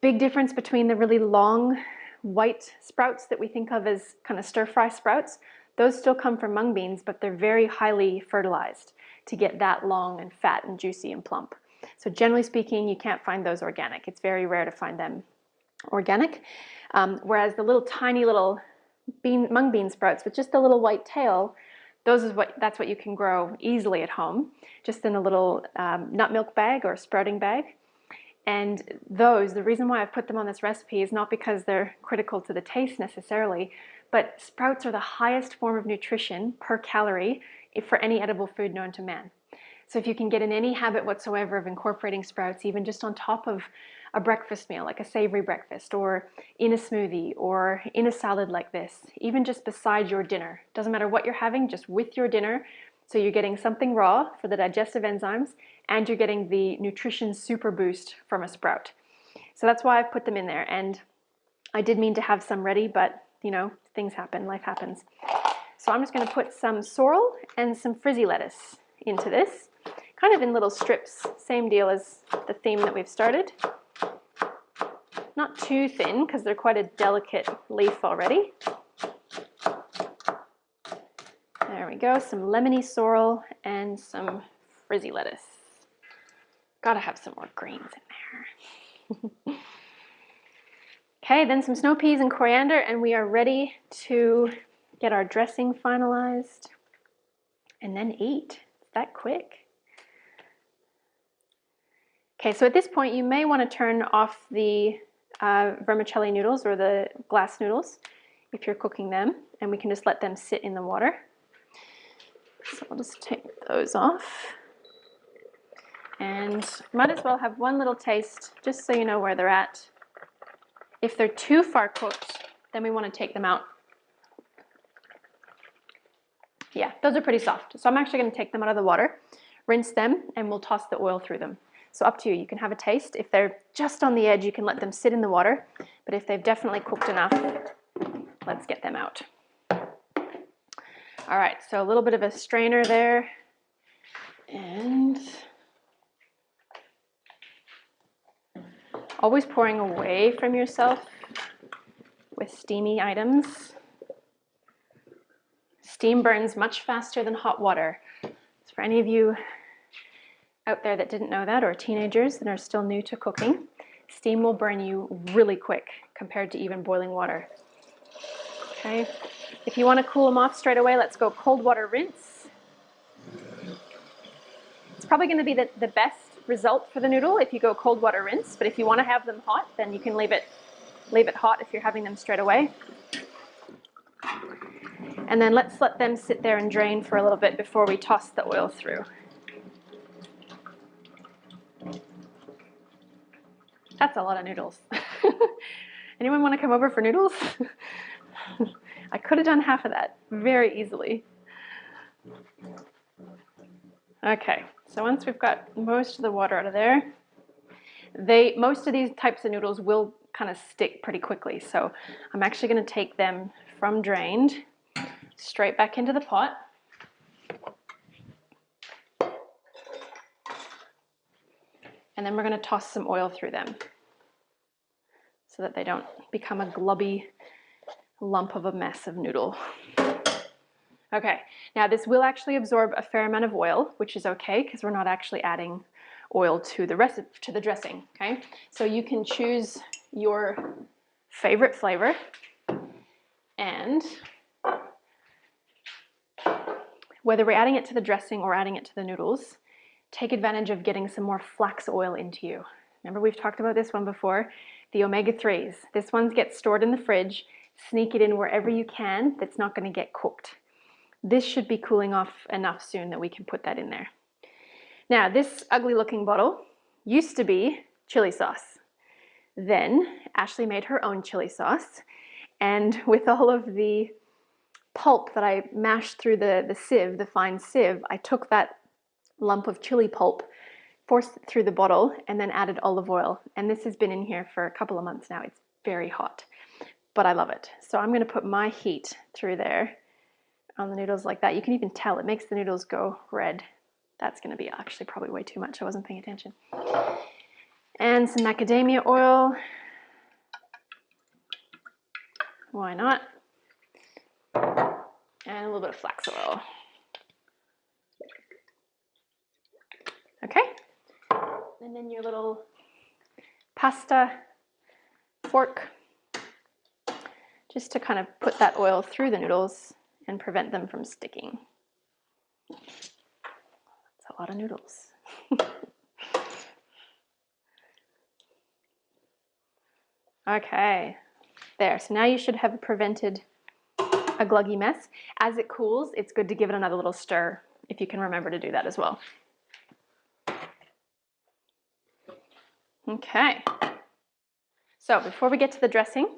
Big difference between the really long white sprouts that we think of as kind of stir-fry sprouts. Those still come from mung beans, but they're very highly fertilized to get that long and fat and juicy and plump. So generally speaking, you can't find those organic. It's very rare to find them organic. Whereas the little tiny little mung bean sprouts with just a little white tail, that's what you can grow easily at home, just in a little nut milk bag or sprouting bag. And the reason why I've put them on this recipe is not because they're critical to the taste necessarily, but sprouts are the highest form of nutrition per calorie for any edible food known to man. So if you can get in any habit whatsoever of incorporating sprouts, even just on top of a breakfast meal, like a savory breakfast, or in a smoothie, or in a salad like this, even just beside your dinner. Doesn't matter what you're having, just with your dinner. So you're getting something raw for the digestive enzymes, and you're getting the nutrition super boost from a sprout. So that's why I've put them in there. And I did mean to have some ready, but you know, things happen, life happens. So I'm just going to put some sorrel and some frizzy lettuce into this, kind of in little strips, same deal as the theme that we've started. Not too thin, because they're quite a delicate leaf already. There we go, some lemony sorrel and some frizzy lettuce. Gotta have some more greens in there. Okay, then some snow peas and coriander, and we are ready to get our dressing finalized and then eat. It's that quick. Okay, so at this point you may want to turn off the vermicelli noodles or the glass noodles if you're cooking them, and we can just let them sit in the water. So I'll just take those off. And might as well have one little taste just so you know where they're at. If they're too far cooked, then we want to take them out. Yeah, those are pretty soft. So I'm actually going to take them out of the water, rinse them, and we'll toss the oil through them. So up to you. You can have a taste. If they're just on the edge, you can let them sit in the water. But if they've definitely cooked enough, let's get them out. All right, so a little bit of a strainer there. And always pouring away from yourself with steamy items. Steam burns much faster than hot water. So for any of you out there that didn't know that, or teenagers that are still new to cooking, steam will burn you really quick compared to even boiling water. Okay, if you want to cool them off straight away, let's go cold water rinse. It's probably going to be the best result for the noodle if you go cold water rinse, but if you want to have them hot, then you can leave it hot if you're having them straight away. And then let's let them sit there and drain for a little bit before we toss the oil through. That's a lot of noodles. Anyone want to come over for noodles? I could have done half of that very easily. Okay, so once we've got most of the water out of there, most of these types of noodles will kind of stick pretty quickly. So I'm actually going to take them from drained straight back into the pot. And then we're going to toss some oil through them so that they don't become a glubby lump of a mess of noodle. Okay, now this will actually absorb a fair amount of oil, which is okay because we're not actually adding oil to the recipe, to the dressing, okay? So you can choose your favorite flavor, and whether we're adding it to the dressing or adding it to the noodles, take advantage of getting some more flax oil into you. Remember, we've talked about this one before, the omega-3s. This one gets stored in the fridge. Sneak it in wherever you can that's not going to get cooked. This should be cooling off enough soon that we can put that in there. Now, this ugly looking bottle used to be chili sauce. Then Ashley made her own chili sauce, and with all of the pulp that I mashed through the sieve, the fine sieve, I took that lump of chili pulp, forced it through the bottle, and then added olive oil. And this has been in here for a couple of months now. It's very hot, but I love it. So I'm going to put my heat through there on the noodles like that. You can even tell it makes the noodles go red. That's going to be actually probably way too much. I wasn't paying attention. And some macadamia oil. Why not? And a little bit of flax oil. Okay. And then your little pasta fork, just to kind of put that oil through the noodles and prevent them from sticking. That's a lot of noodles. Okay, there. So now you should have prevented a gluggy mess. As it cools, it's good to give it another little stir, if you can remember to do that as well. Okay, so before we get to the dressing,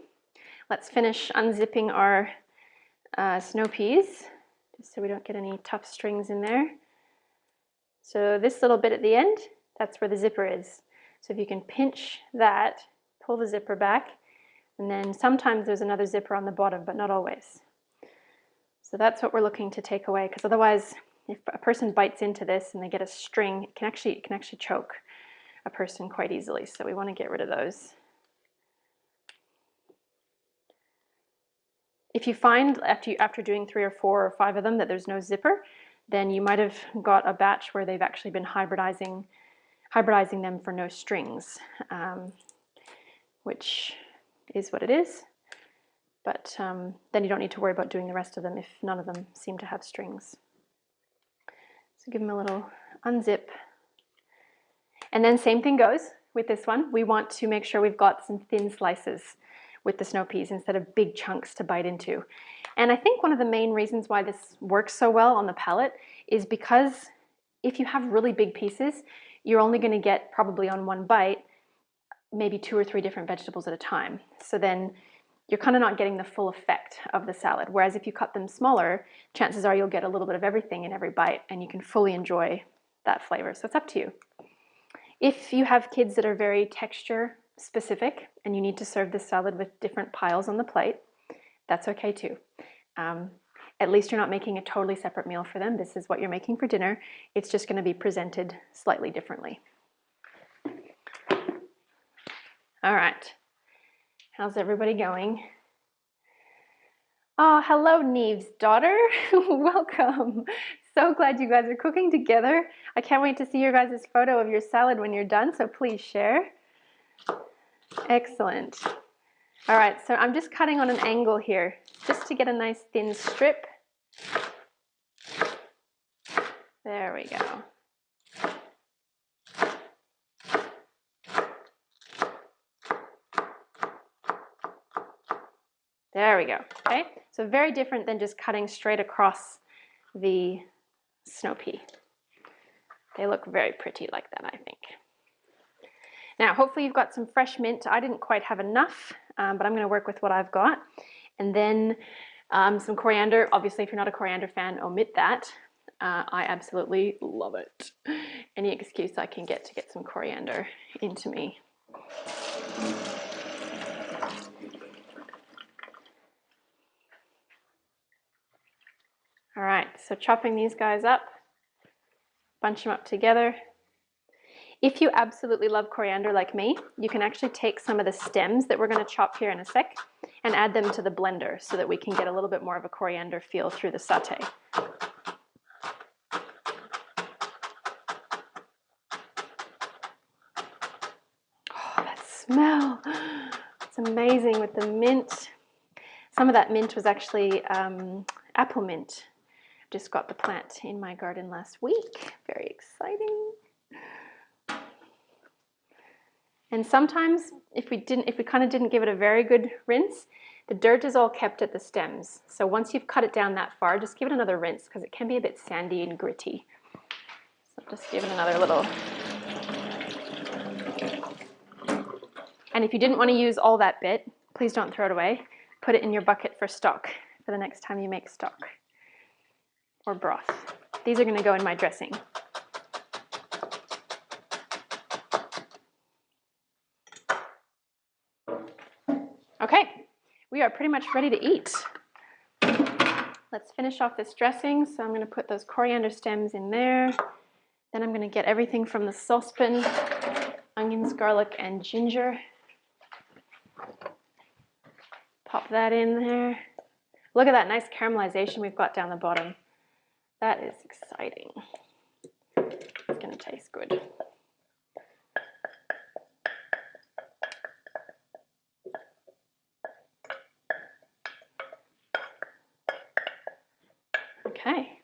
let's finish unzipping our snow peas, just so we don't get any tough strings in there. So this little bit at the end, that's where the zipper is. So if you can pinch that, pull the zipper back, and then sometimes there's another zipper on the bottom, but not always. So that's what we're looking to take away, because otherwise, if a person bites into this and they get a string, it can actually choke a person quite easily. So we want to get rid of those. If you find after doing 3 or 4 or 5 of them that there's no zipper, then you might have got a batch where they've actually been hybridizing them for no strings, which is what it is. But then you don't need to worry about doing the rest of them if none of them seem to have strings. So give them a little unzip. And then same thing goes with this one. We want to make sure we've got some thin slices with the snow peas instead of big chunks to bite into. And I think one of the main reasons why this works so well on the palate is because if you have really big pieces, you're only going to get probably on one bite maybe 2 or 3 different vegetables at a time. So then you're kind of not getting the full effect of the salad. Whereas if you cut them smaller, chances are you'll get a little bit of everything in every bite and you can fully enjoy that flavor. So it's up to you. If you have kids that are very texture specific and you need to serve this salad with different piles on the plate, that's okay too. At least you're not making a totally separate meal for them. This is what you're making for dinner. It's just going to be presented slightly differently. All right. How's everybody going? Oh, hello, Neve's daughter. Welcome. So glad you guys are cooking together. I can't wait to see your guys' photo of your salad when you're done, so please share. Excellent. All right, so I'm just cutting on an angle here, just to get a nice thin strip. There we go. There we go, okay? So very different than just cutting straight across the snow pea. They look very pretty like that, I think. Now, hopefully you've got some fresh mint. I didn't quite have enough, but I'm gonna work with what I've got. And then Some coriander. Obviously, if you're not a coriander fan, omit that. I absolutely love it. Any excuse I can get to get some coriander into me. All right, so chopping these guys up, bunch them up together. If you absolutely love coriander like me, you can actually take some of the stems that we're going to chop here in a sec and add them to the blender so that we can get a little bit more of a coriander feel through the satay. Oh, that smell! It's amazing with the mint. Some of that mint was actually apple mint. Just got the plant in my garden last week. Very exciting. And sometimes if we kind of didn't give it a very good rinse, the dirt is all kept at the stems. So once you've cut it down that far, just give it another rinse because it can be a bit sandy and gritty. So just give it another little. And if you didn't want to use all that bit, please don't throw it away. Put it in your bucket for stock for the next time you make stock or broth. These are going to go in my dressing. Okay, we are pretty much ready to eat. Let's finish off this dressing. So I'm going to put those coriander stems in there. Then I'm going to get everything from the saucepan, onions, garlic, and ginger. Pop that in there. Look at that nice caramelization we've got down the bottom. That is exciting. It's going to taste good. Okay,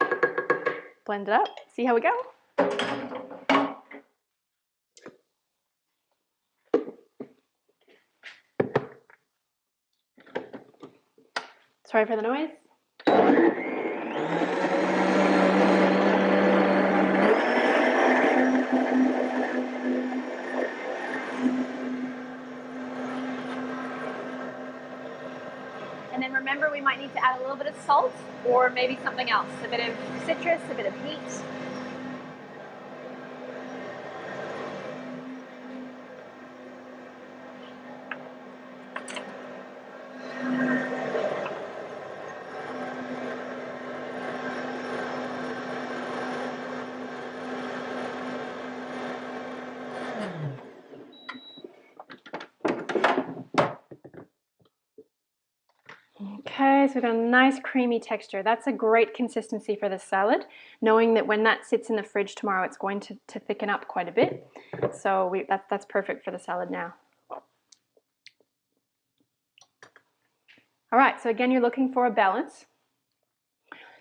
blend it up, see how we go. Sorry for the noise. And then remember, we might need to add a little bit of salt or maybe something else, a bit of citrus, a bit of heat. Okay, so we've got a nice creamy texture. That's a great consistency for this salad, knowing that when that sits in the fridge tomorrow, it's going to thicken up quite a bit. So that's perfect for the salad now. All right, so again, you're looking for a balance.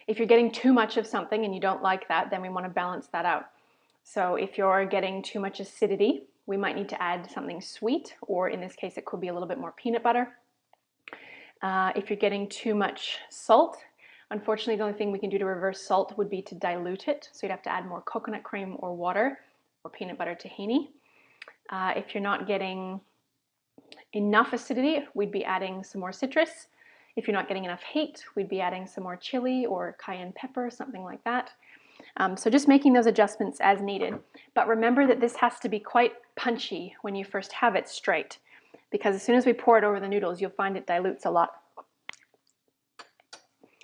If you're getting too much of something and you don't like that, then we want to balance that out. So if you're getting too much acidity, we might need to add something sweet, or in this case, it could be a little bit more peanut butter. If you're getting too much salt, unfortunately, the only thing we can do to reverse salt would be to dilute it. So you'd have to add more coconut cream or water or peanut butter tahini. If you're not getting enough acidity, we'd be adding some more citrus. If you're not getting enough heat, we'd be adding some more chili or cayenne pepper, something like that. So just making those adjustments as needed. But remember that this has to be quite punchy when you first have it straight, because as soon as we pour it over the noodles, you'll find it dilutes a lot.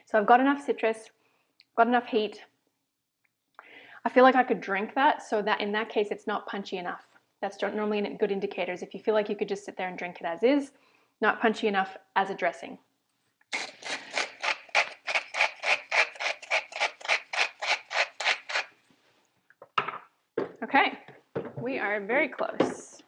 So I've got enough citrus, got enough heat. I feel like I could drink that, so that in that case, it's not punchy enough. That's normally good indicators. If you feel like you could just sit there and drink it as is, not punchy enough as a dressing. Okay, we are very close.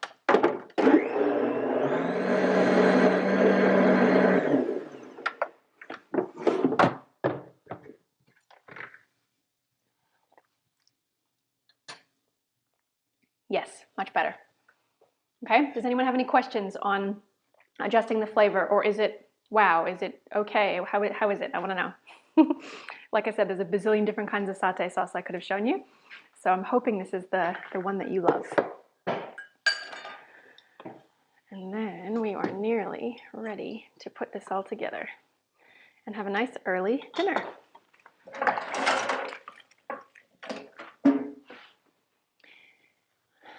Yes, much better. Okay, does anyone have any questions on adjusting the flavor, or is it, wow, is it okay? How is it? I want to know. Like I said, there's a bazillion different kinds of satay sauce I could have shown you. So I'm hoping this is the one that you love. And then we are nearly ready to put this all together. and have a nice early dinner.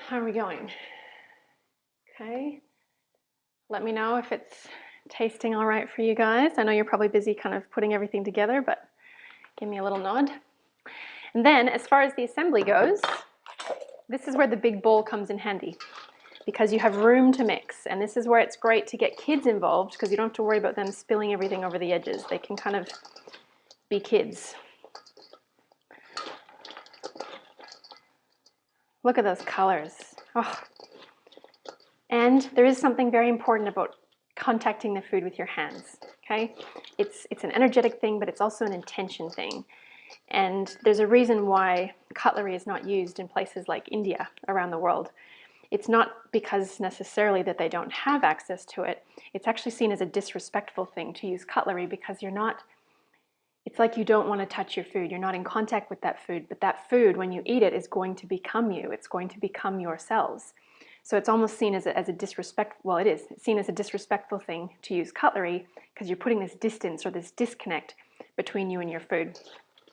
How are we going? Okay. Let me know if it's tasting all right for you guys. I know you're probably busy kind of putting everything together, but give me a little nod. And then as far as the assembly goes, this is where the big bowl comes in handy because you have room to mix. And this is where it's great to get kids involved because you don't have to worry about them spilling everything over the edges. They can kind of be kids. Look at those colors. Oh. And there is something very important about contacting the food with your hands, okay? It's an energetic thing, but it's also an intention thing. And there's a reason why cutlery is not used in places like India around the world. It's not because necessarily that they don't have access to it. It's actually seen as a disrespectful thing to use cutlery because you're not, it's like you don't want to touch your food. You're not in contact with that food, but that food, when you eat it, is going to become you. It's going to become your cells. So it's almost seen as a disrespect, well, it is. It's seen as a disrespectful thing to use cutlery because you're putting this distance or this disconnect between you and your food.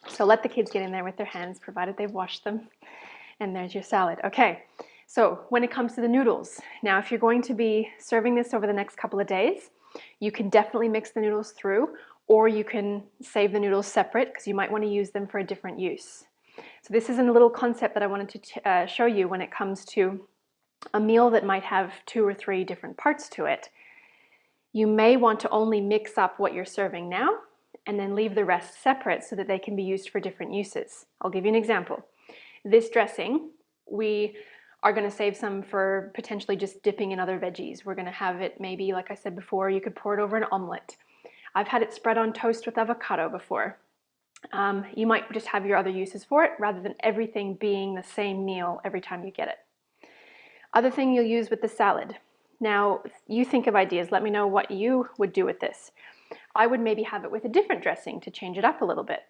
So let the kids get in there with their hands, provided they've washed them. And there's your salad. Okay, so when it comes to the noodles, now if you're going to be serving this over the next couple of days, you can definitely mix the noodles through, or you can save the noodles separate because you might want to use them for a different use. So this is a little concept that I wanted to show you when it comes to a meal that might have 2 or 3 different parts to it. You may want to only mix up what you're serving now and then leave the rest separate so that they can be used for different uses. I'll give you an example. This dressing, we are going to save some for potentially just dipping in other veggies. We're going to have it maybe, like I said before, you could pour it over an omelet. I've had it spread on toast with avocado before. You might just have your other uses for it rather than everything being the same meal every time you get it. Other thing you'll use with the salad. Now, you think of ideas. Let me know what you would do with this. I would maybe have it with a different dressing to change it up a little bit.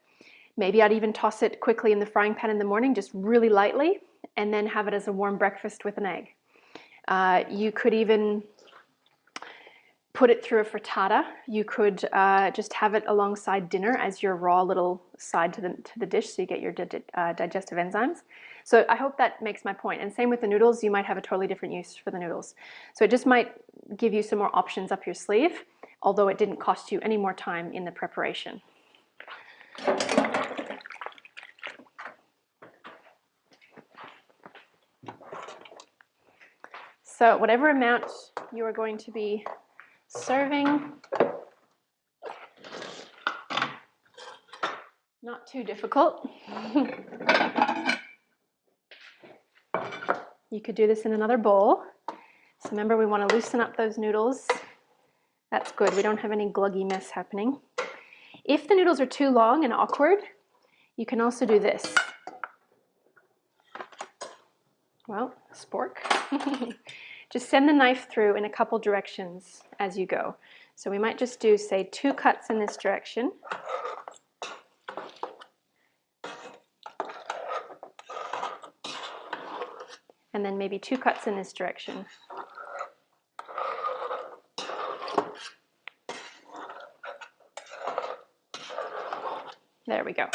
Maybe I'd even toss it quickly in the frying pan in the morning, just really lightly, and then have it as a warm breakfast with an egg. You could even put it through a frittata. You could just have it alongside dinner as your raw little side to the dish so you get your digestive enzymes. So I hope that makes my point. And same with the noodles, you might have a totally different use for the noodles. So it just might give you some more options up your sleeve, although it didn't cost you any more time in the preparation. So whatever amount you are going to be serving, not too difficult. You could do this in another bowl. So remember, we want to loosen up those noodles. That's good. We don't have any gluggy mess happening. If the noodles are too long and awkward, you can also do this. Well, spork. Just send the knife through in a couple directions as you go. So we might just do, say, 2 cuts in this direction. And then maybe 2 cuts in this direction. There we go.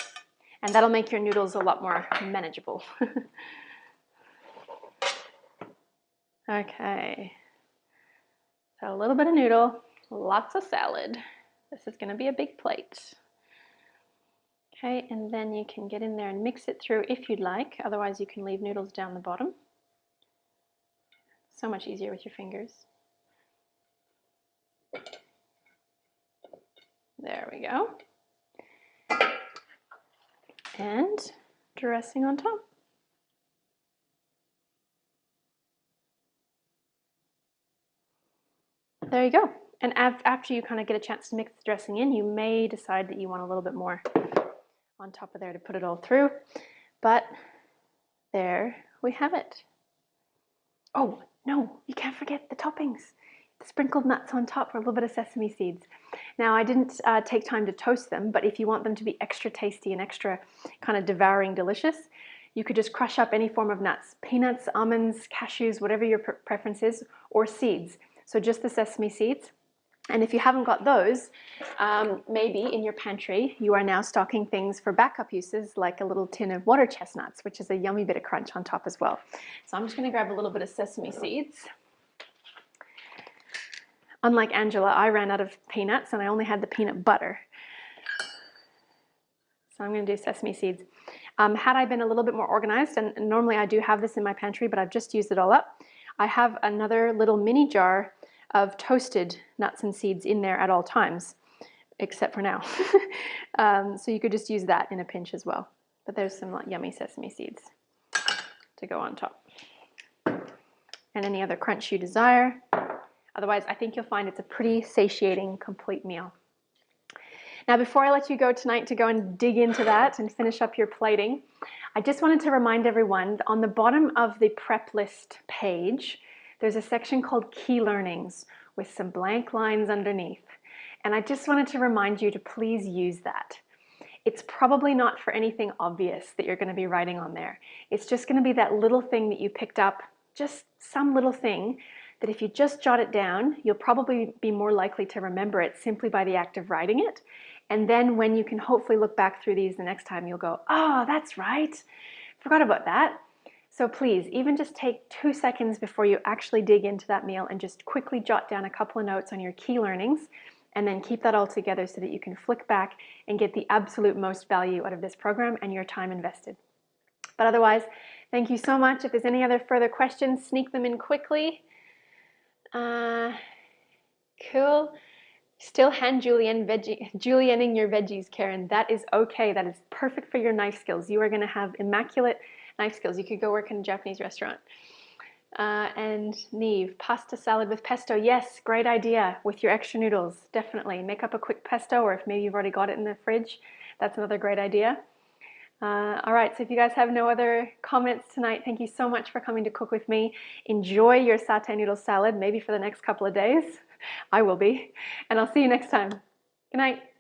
And that'll make your noodles a lot more manageable. Okay. So a little bit of noodle, lots of salad. This is going to be a big plate. Okay, and then you can get in there and mix it through if you'd like. Otherwise, you can leave noodles down the bottom. So much easier with your fingers. There we go. And dressing on top. There you go. And after you kind of get a chance to mix the dressing in, you may decide that you want a little bit more on top of there to put it all through. But there we have it. Oh, no, you can't forget the toppings. The sprinkled nuts on top or a little bit of sesame seeds. Now, I didn't take time to toast them, but if you want them to be extra tasty and extra kind of devouring delicious, you could just crush up any form of nuts. Peanuts, almonds, cashews, whatever your preference is, or seeds. So just the sesame seeds. And if you haven't got those, maybe in your pantry you are now stocking things for backup uses, like a little tin of water chestnuts, which is a yummy bit of crunch on top as well. So I'm just going to grab a little bit of sesame seeds. Unlike Angela, I ran out of peanuts and I only had the peanut butter. So I'm going to do sesame seeds. Had I been a little bit more organized, and normally I do have this in my pantry, but I've just used it all up, I have another little mini jar of toasted nuts and seeds in there at all times, except for now. So you could just use that in a pinch as well. But there's some yummy sesame seeds to go on top. And any other crunch you desire. Otherwise, I think you'll find it's a pretty satiating, complete meal. Now, before I let you go tonight to go and dig into that and finish up your plating, I just wanted to remind everyone that on the bottom of the prep list page, there's a section called Key Learnings with some blank lines underneath. And I just wanted to remind you to please use that. It's probably not for anything obvious that you're going to be writing on there. It's just going to be that little thing that you picked up, just some little thing that if you just jot it down, you'll probably be more likely to remember it simply by the act of writing it. And then when you can hopefully look back through these the next time, you'll go, oh, that's right. Forgot about that. So please, even just take 2 seconds before you actually dig into that meal and just quickly jot down a couple of notes on your key learnings, and then keep that all together so that you can flick back and get the absolute most value out of this program and your time invested. But otherwise, thank you so much. If there's any other further questions, sneak them in quickly. Cool. Still hand julienning your veggies, Karen. That is okay. That is perfect for your knife skills. You are going to have immaculate knife skills. You could go work in a Japanese restaurant. And Neve, pasta salad with pesto. Yes, great idea with your extra noodles. Definitely. Make up a quick pesto, or if maybe you've already got it in the fridge, that's another great idea. All right, so if you guys have no other comments tonight, thank you so much for coming to cook with me. Enjoy your satay noodle salad, maybe for the next couple of days. I will be. And I'll see you next time. Good night.